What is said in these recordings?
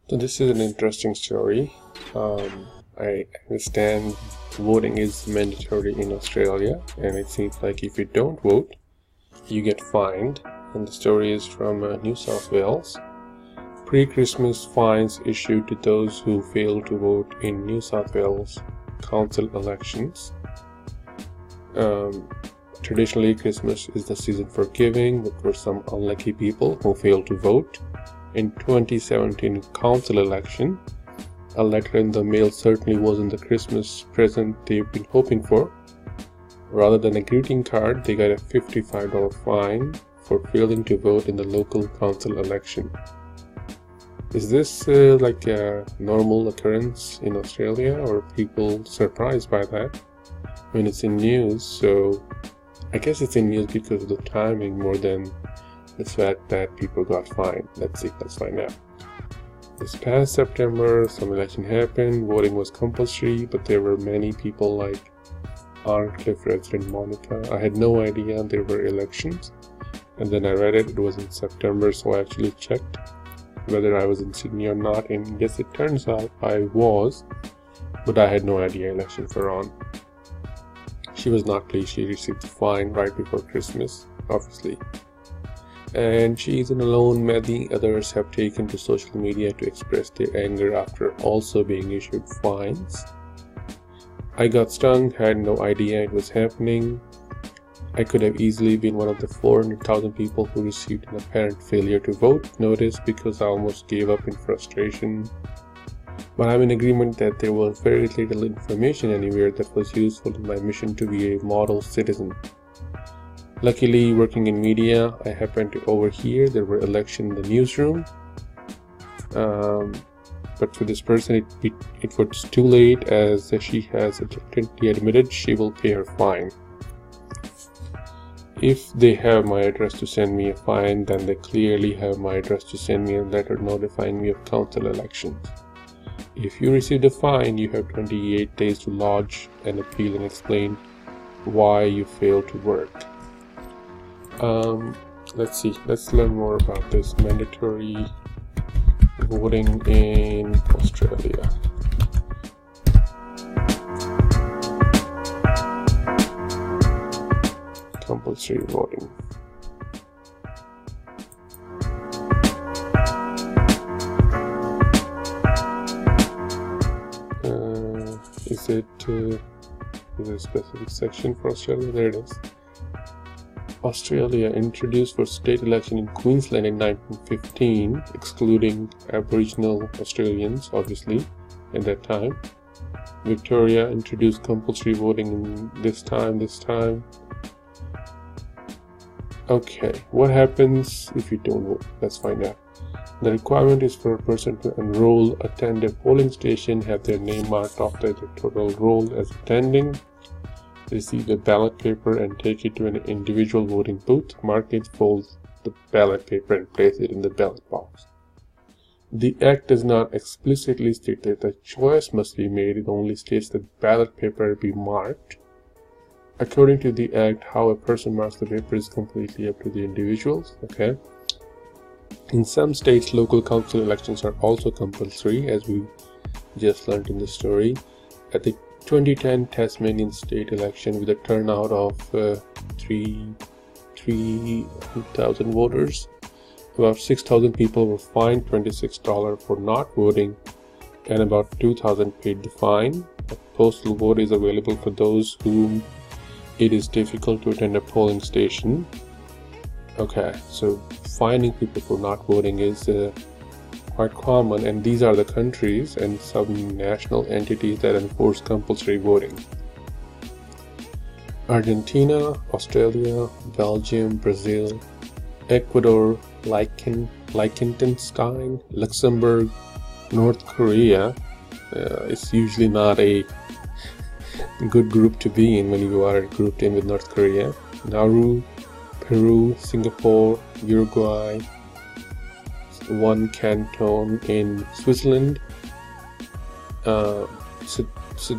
So this is an interesting story. I understand voting is mandatory in Australia, and it seems like if you don't vote, you get fined. And the story is from New South Wales. Pre-Christmas fines issued to those who fail to vote in New South Wales council elections. Traditionally, Christmas is the season for giving, but for some unlucky people who failed to vote in 2017 council election, a letter in the mail certainly wasn't the Christmas present they've been hoping for. Rather than a greeting card, they got a $55 fine for failing to vote in the local council election. Is this like a normal occurrence in Australia, or are people surprised by that when it's in news? So I guess it's in news because of the timing more than the fact that people got fined. Let's find out. This past September, some election happened. Voting was compulsory, but there were many people like Arncliffe resident Monica. I had no idea there were elections, and then I read it was in September, so I actually checked whether I was in Sydney or not, and yes, it turns out I was, but I had no idea elections were on. She was not pleased. She received the fine right before Christmas, obviously. And she isn't alone. Many others have taken to social media to express their anger after also being issued fines. I got stung, had no idea it was happening. I could have easily been one of the 400,000 people who received an apparent failure to vote notice because I almost gave up in frustration. But I'm in agreement that there was very little information anywhere that was useful in my mission to be a model citizen. Luckily, working in media, I happened to overhear there were elections in the newsroom. But for this person, it was too late, as she has admitted she will pay her fine. If they have my address to send me a fine, then they clearly have my address to send me a letter notifying me of council elections. If you receive a fine, you have 28 days to lodge an appeal and explain why you failed to work. Let's learn more about this mandatory voting in Australia. Compulsory voting. Is there a specific section for Australia? There it is. Australia introduced for state election in Queensland in 1915, excluding Aboriginal Australians, obviously, at that time. Victoria introduced compulsory voting in this time. Okay, what happens if you don't vote? Let's find out. The requirement is for a person to enroll, attend a polling station, have their name marked off the electoral roll as attending, receive a ballot paper and take it to an individual voting booth, mark it, fold the ballot paper and place it in the ballot box. The Act does not explicitly state that a choice must be made. It only states that ballot paper be marked. According to the Act, how a person marks the paper is completely up to the individuals. Okay. In some states, local council elections are also compulsory, as we just learned in the story. At the 2010 Tasmanian state election, with a turnout of 3,000 voters, about 6,000 people were fined $26 for not voting, and about 2,000 paid the fine. A postal vote is available for those whom it is difficult to attend a polling station. Okay, so fining people for not voting is quite common, and these are the countries and some national entities that enforce compulsory voting: Argentina, Australia, Belgium, Brazil, Ecuador, Liechtenstein, Luxembourg, North Korea. It's usually not a good group to be in when you are grouped in with North Korea. Nauru, Peru, Singapore, Uruguay, one canton in Switzerland. So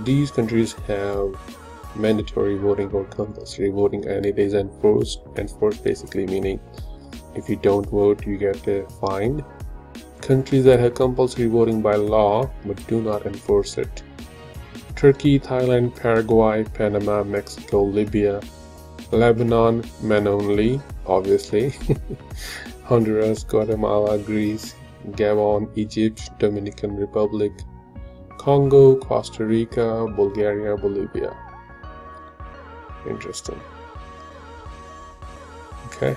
these countries have mandatory voting or compulsory voting, and it is enforced basically meaning if you don't vote you get fined. Countries that have compulsory voting by law but do not enforce it: Turkey, Thailand, Paraguay, Panama, Mexico, Libya, Lebanon, men only, obviously, Honduras, Guatemala, Greece, Gabon, Egypt, Dominican Republic, Congo, Costa Rica, Bulgaria, Bolivia. Interesting. Okay.